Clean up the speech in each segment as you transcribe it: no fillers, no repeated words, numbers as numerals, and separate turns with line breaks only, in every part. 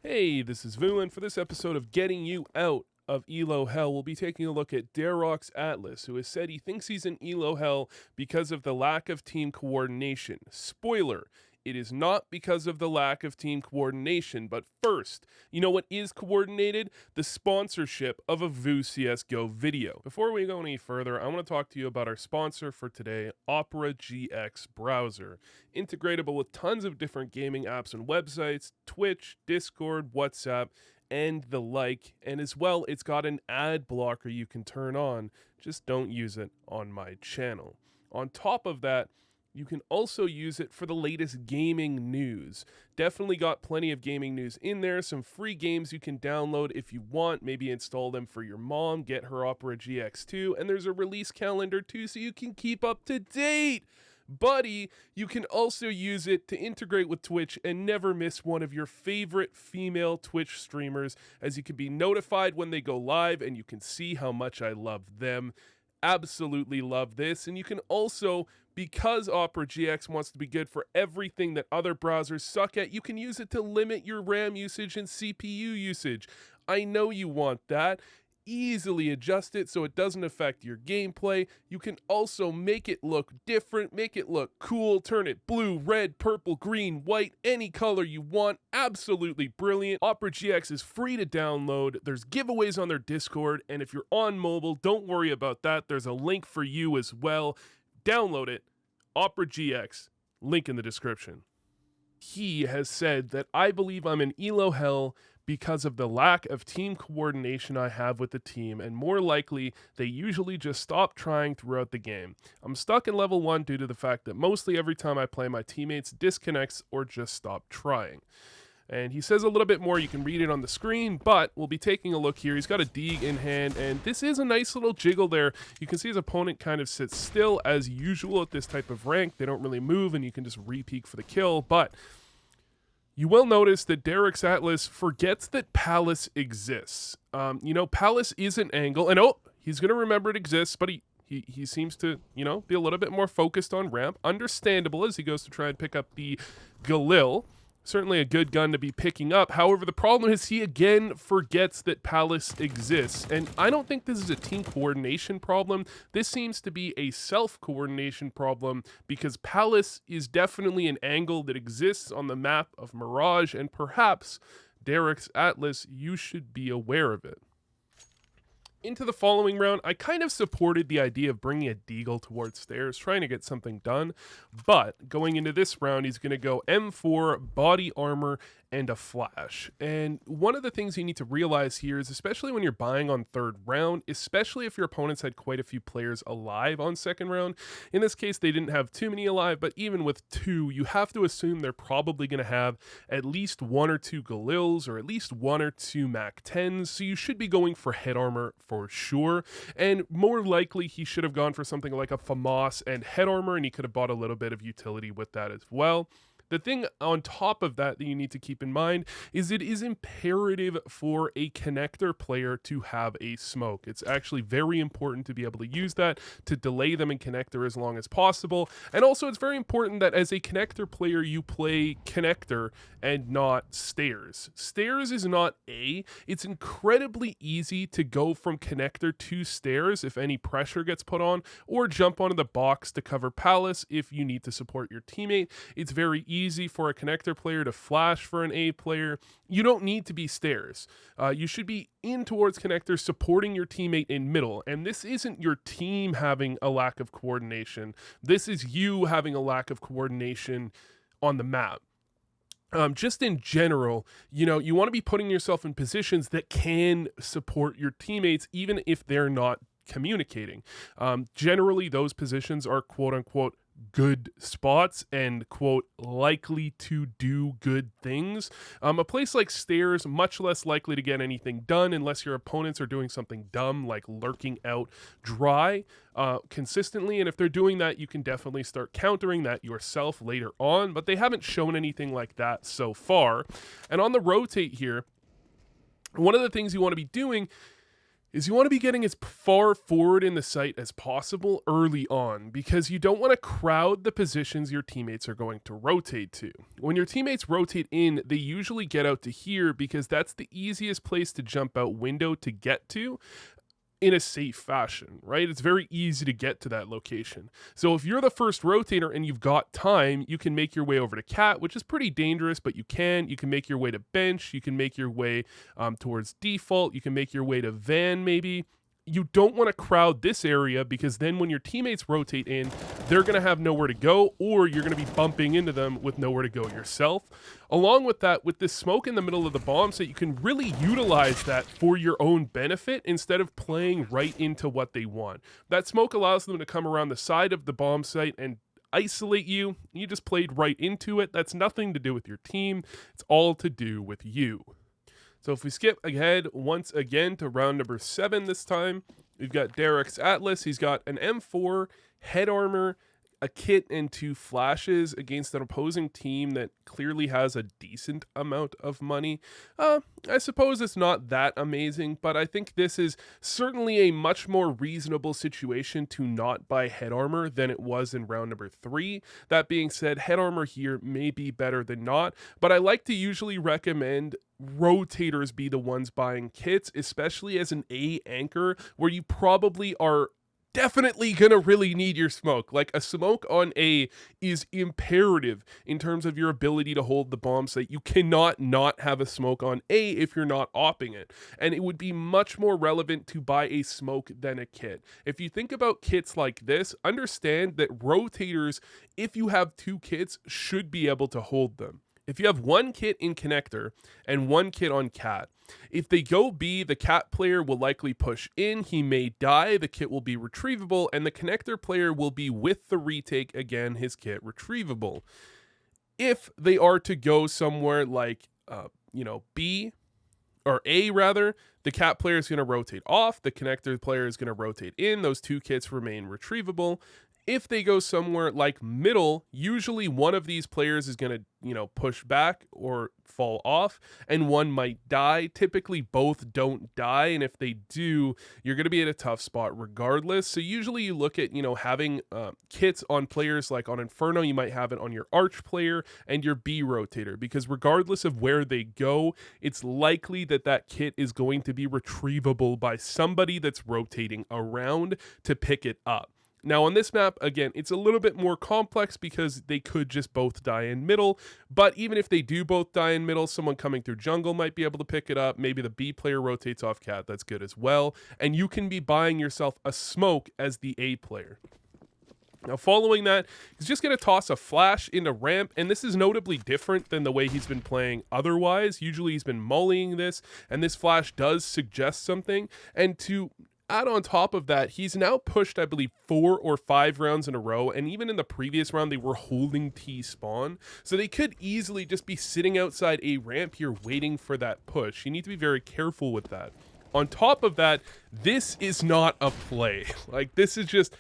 Hey, this is Vu, and for this episode of Getting You Out of ELO Hell, we'll be taking a look at Darrox Atlas, who has said he thinks he's in ELO Hell because of the lack of team coordination. Spoiler, it is not because of the lack of team coordination, but first, you know what is coordinated? The sponsorship of a Vu CSGO video. Before we go any further, I want to talk to you about our sponsor for today, Opera GX Browser. Integratable with tons of different gaming apps and websites, Twitch, Discord, WhatsApp, and the like. And as well, it's got an ad blocker you can turn on. Just don't use it on my channel. On top of that, you can also use it for the latest gaming news. Definitely got plenty of gaming news in there. Some free games you can download if you want. Maybe install them for your mom. Get her Opera GX2. And there's a release calendar too, so you can keep up to date. Buddy, you can also use it to integrate with Twitch and never miss one of your favorite female Twitch streamers, as you can be notified when they go live and you can see how much I love them. Absolutely love this. And you can also, because Opera GX wants to be good for everything that other browsers suck at, you can use it to limit your RAM usage and CPU usage. I know you want that. Easily adjust it so it doesn't affect your gameplay. You can also make it look different, make it look cool, turn it blue, red, purple, green, white, any color you want. Absolutely brilliant. Opera GX is free to download. There's giveaways on their Discord, and if you're on mobile, don't worry about that. There's a link for you as well. Download it. Opera GX, link in the description. He has said that I believe I'm in ELO Hell because of the lack of team coordination I have with the team, and more likely, they usually just stop trying throughout the game. I'm stuck in level 1 due to the fact that mostly every time I play, my teammates disconnects or just stop trying. And he says a little bit more, you can read it on the screen, but we'll be taking a look here. He's got a Deeg in hand, and this is a nice little jiggle there. You can see his opponent kind of sits still as usual at this type of rank. They don't really move, and you can just re-peek for the kill, but you will notice that Darrox Atlas forgets that Palace exists. Palace is an angle, and he's going to remember it exists, but he seems to, be a little bit more focused on ramp. Understandable as he goes to try and pick up the Galil. Certainly a good gun to be picking up. However, the problem is he again forgets that Palace exists. And I don't think this is a team coordination problem. This seems to be a self-coordination problem because Palace is definitely an angle that exists on the map of Mirage, and perhaps, Darrox Atlas, you should be aware of it. Into the following round, I kind of supported the idea of bringing a Deagle towards stairs, trying to get something done, but going into this round, he's going to go M4, body armor, and a flash. And one of the things you need to realize here is, especially when you're buying on third round, especially if your opponents had quite a few players alive on second round, in this case they didn't have too many alive, but even with 2, you have to assume they're probably going to have at least 1 or 2 Galils, or at least 1 or 2 Mac 10s, so you should be going for head armor for sure, and more likely he should have gone for something like a FAMAS and head armor, and he could have bought a little bit of utility with that as well. The thing on top of that you need to keep in mind is it is imperative for a connector player to have a smoke. It's actually very important to be able to use that to delay them in connector as long as possible. And also it's very important that as a connector player you play connector and not stairs. Stairs is not A. It's incredibly easy to go from connector to stairs if any pressure gets put on, or jump onto the box to cover Palace if you need to support your teammate. It's very easy for a connector player to flash for an A player. You don't need to be stairs. You should be in towards connector, supporting your teammate in middle. And this isn't your team having a lack of coordination. This is you having a lack of coordination on the map. Just in general, you want to be putting yourself in positions that can support your teammates, even if they're not communicating. Generally, those positions are quote unquote good spots and quote likely to do good things. A place like stairs, much less likely to get anything done unless your opponents are doing something dumb like lurking out dry consistently, and if they're doing that, you can definitely start countering that yourself later on, but they haven't shown anything like that so far. And on the rotate here, one of the things you want to be doing is you want to be getting as far forward in the site as possible early on, because you don't want to crowd the positions your teammates are going to rotate to. When your teammates rotate in, they usually get out to here because that's the easiest place to jump out window to get to in a safe fashion, right? It's very easy to get to that location. So if you're the first rotator and you've got time, you can make your way over to cat, which is pretty dangerous, but you can make your way to bench, you can make your way towards default, you can make your way to van maybe. You don't want to crowd this area, because then when your teammates rotate in, they're going to have nowhere to go, or you're going to be bumping into them with nowhere to go yourself. Along with that, with this smoke in the middle of the bomb site, you can really utilize that for your own benefit instead of playing right into what they want. That smoke allows them to come around the side of the bomb site and isolate you. You just played right into it. That's nothing to do with your team. It's all to do with you. So if we skip ahead once again to round number 7 this time, we've got Derek's Atlas. He's got an M4, head armor, a kit, and 2 flashes against an opposing team that clearly has a decent amount of money. I suppose it's not that amazing, but I think this is certainly a much more reasonable situation to not buy head armor than it was in round number 3. That being said, head armor here may be better than not, but I like to usually recommend rotators be the ones buying kits, especially as an A anchor, where you probably are definitely gonna really need your smoke. Like, a smoke on A is imperative in terms of your ability to hold the bomb site. You cannot not have a smoke on A if you're not opping it. And it would be much more relevant to buy a smoke than a kit. If you think about kits like this, understand that rotators, if you have 2 kits, should be able to hold them. If you have 1 kit in connector and 1 kit on cat, if they go B, the cat player will likely push in, he may die, the kit will be retrievable, and the connector player will be with the retake, again, his kit retrievable. If they are to go somewhere like, B, or A rather, the cat player is going to rotate off, the connector player is going to rotate in, those 2 kits remain retrievable. If they go somewhere like middle, usually one of these players is going to, push back or fall off, and one might die. Typically, both don't die, and if they do, you're going to be at a tough spot regardless. So usually you look at, having kits on players like on Inferno, you might have it on your Arch player and your B rotator, because regardless of where they go, it's likely that that kit is going to be retrievable by somebody that's rotating around to pick it up. Now on this map, again, it's a little bit more complex because they could just both die in middle, but even if they do both die in middle, someone coming through jungle might be able to pick it up. Maybe the B player rotates off cat, that's good as well, and you can be buying yourself a smoke as the A player. Now following that, he's just going to toss a flash into ramp, and this is notably different than the way he's been playing otherwise. Usually he's been mullying this, and this flash does suggest something, and to add on top of that, he's now pushed, I believe, 4 or 5 rounds in a row, and even in the previous round, they were holding T spawn, so they could easily just be sitting outside a ramp here waiting for that push. You need to be very careful with that. On top of that, this is not a play. Like, this is just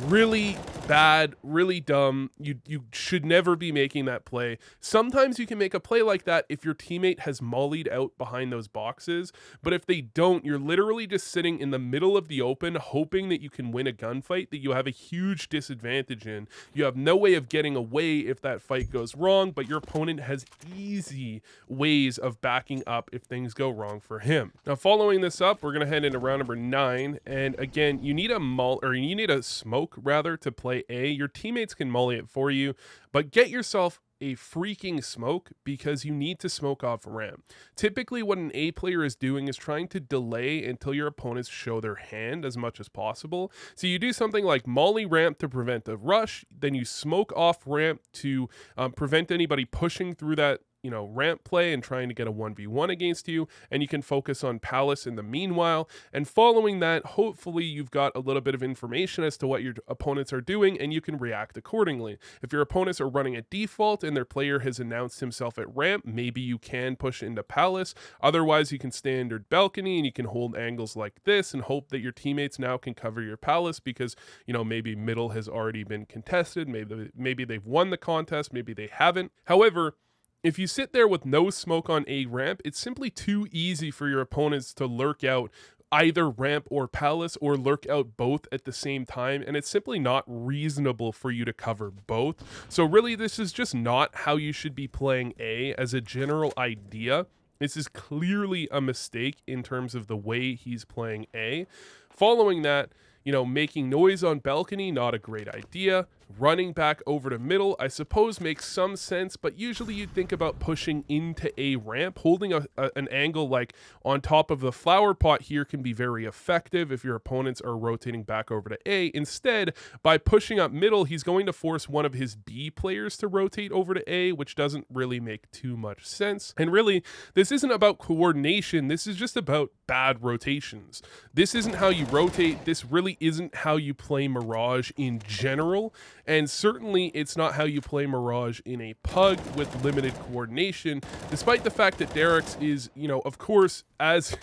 really bad, really dumb. You should never be making that play. Sometimes you can make a play like that if your teammate has mollied out behind those boxes, but if they don't, you're literally just sitting in the middle of the open hoping that you can win a gunfight that you have a huge disadvantage in. You have no way of getting away if that fight goes wrong, but your opponent has easy ways of backing up if things go wrong for him. Now following this up, we're going to head into round number 9, and again, you need a smoke rather to play A. Your teammates can molly it for you, but get yourself a freaking smoke because you need to smoke off ramp. Typically what an A player is doing is trying to delay until your opponents show their hand as much as possible. So you do something like molly ramp to prevent a rush, then you smoke off ramp to prevent anybody pushing through that ramp play and trying to get a 1v1 against you, and you can focus on Palace in the meanwhile. And following that, hopefully you've got a little bit of information as to what your opponents are doing and you can react accordingly. If your opponents are running at default and their player has announced himself at ramp, maybe you can push into Palace. Otherwise, you can standard balcony and you can hold angles like this and hope that your teammates now can cover your Palace because, maybe middle has already been contested. Maybe they've won the contest, maybe they haven't. However, if you sit there with no smoke on A ramp, it's simply too easy for your opponents to lurk out either ramp or palace or lurk out both at the same time, and it's simply not reasonable for you to cover both. So really, this is just not how you should be playing A as a general idea. This is clearly a mistake in terms of the way he's playing A. Following that, making noise on balcony, not a great idea. Running back over to middle, I suppose makes some sense, but usually you'd think about pushing into a ramp. Holding an angle like on top of the flower pot here can be very effective if your opponents are rotating back over to A. Instead, by pushing up middle, he's going to force one of his B players to rotate over to A, which doesn't really make too much sense. And really, this isn't about coordination, this is just about bad rotations. This isn't how you rotate, this really isn't how you play Mirage in general, and certainly it's not how you play Mirage in a pug with limited coordination, despite the fact that Derek's is, of course, as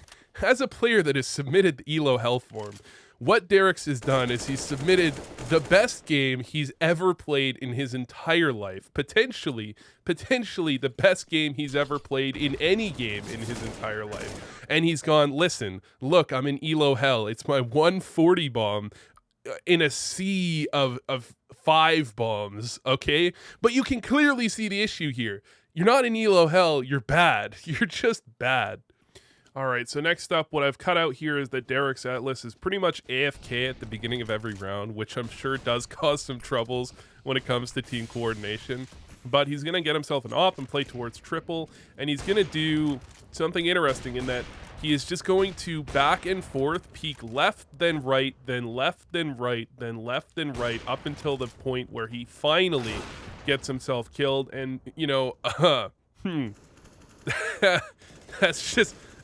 a player that has submitted the ELO Hell form, what Derek's has done is he's submitted the best game he's ever played in his entire life, potentially the best game he's ever played in any game in his entire life. And he's gone, listen, look, I'm in ELO Hell. It's my 140 bomb in a sea of 5 bombs, okay? But you can clearly see the issue here. You're not in ELO Hell, you're bad. You're just bad. All right, so next up, what I've cut out here is that Derek's Atlas is pretty much AFK at the beginning of every round, which I'm sure does cause some troubles when it comes to team coordination. But he's going to get himself an op and play towards triple, and he's going to do something interesting in that he is just going to back and forth, peek left, then right, then left, then right, then left, then right, up until the point where he finally gets himself killed. And,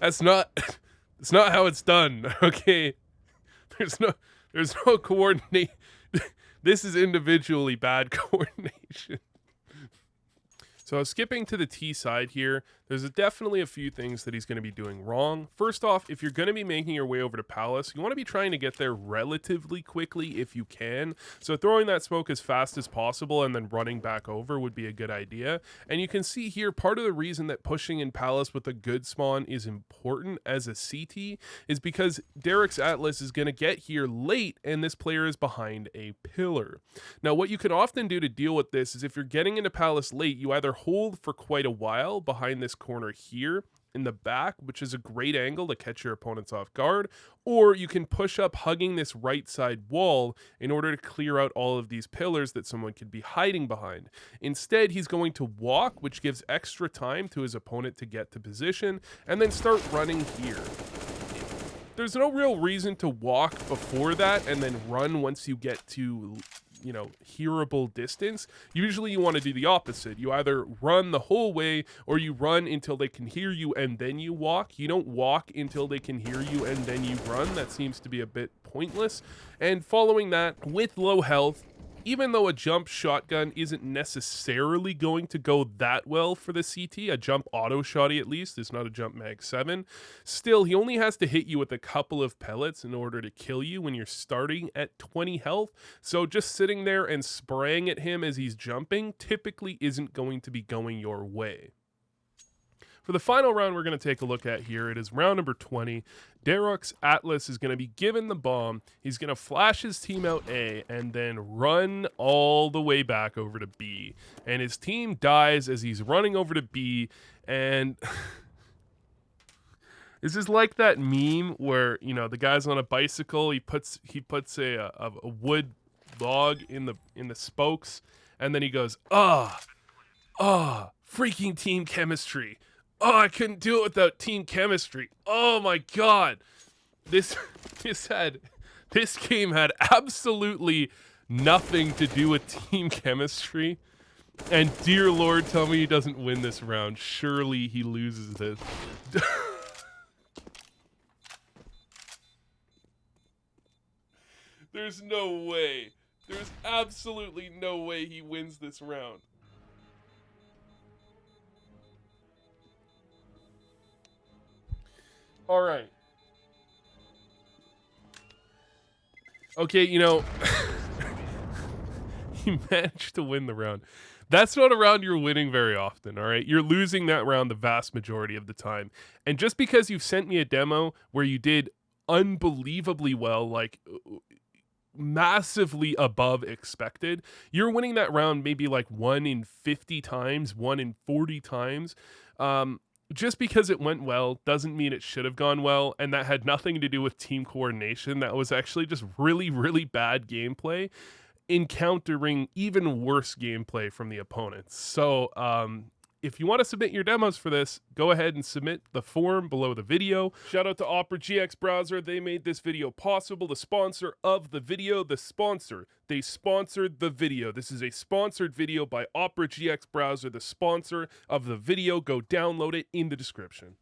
it's not how it's done, okay? There's no coordinate. This is individually bad coordination. So skipping to the T side here, there's definitely a few things that he's going to be doing wrong. First off, if you're going to be making your way over to Palace, you want to be trying to get there relatively quickly if you can. So throwing that smoke as fast as possible and then running back over would be a good idea. And you can see here, part of the reason that pushing in Palace with a good spawn is important as a CT is because Derek's Atlas is going to get here late and this player is behind a pillar. Now, what you can often do to deal with this is if you're getting into Palace late, you either hold for quite a while behind this corner here in the back, which is a great angle to catch your opponents off guard, or you can push up hugging this right side wall in order to clear out all of these pillars that someone could be hiding behind. Instead, he's going to walk, which gives extra time to his opponent to get to position, and then start running here. There's no real reason to walk before that and then run once you get to hearable distance. Usually you want to do the opposite. You either run the whole way or you run until they can hear you and then you walk. You don't walk until they can hear you and then you run. That seems to be a bit pointless. And following that, with low health, even though a jump shotgun isn't necessarily going to go that well for the CT, a jump auto shotty at least, is not a jump mag 7, still he only has to hit you with a couple of pellets in order to kill you when you're starting at 20 health, so just sitting there and spraying at him as he's jumping typically isn't going to be going your way. For the final round we're going to take a look at here, it is round number 20. Derek's Atlas is going to be given the bomb. He's going to flash his team out A and then run all the way back over to B. And his team dies as he's running over to B. And this is like that meme where, the guy's on a bicycle. He puts a wood log in the spokes, and then he goes, freaking team chemistry. Oh, I couldn't do it without team chemistry. Oh my god. This game had absolutely nothing to do with team chemistry. And dear Lord, tell me he doesn't win this round. Surely he loses this. There's no way. There's absolutely no way he wins this round. All right. Okay, he managed to win the round. That's not a round you're winning very often, all right? You're losing that round the vast majority of the time. And just because you've sent me a demo where you did unbelievably well, like massively above expected. You're winning that round maybe like 1 in 50 times, 1 in 40 times. Just because it went well doesn't mean it should have gone well, and that had nothing to do with team coordination. That was actually just really, really bad gameplay, encountering even worse gameplay from the opponents. So, if you want to submit your demos for this, go ahead and submit the form below the video. Shout out to Opera GX Browser. They made this video possible. The sponsor of the video, they sponsored the video. This is a sponsored video by Opera GX Browser, the sponsor of the video. Go download it in the description.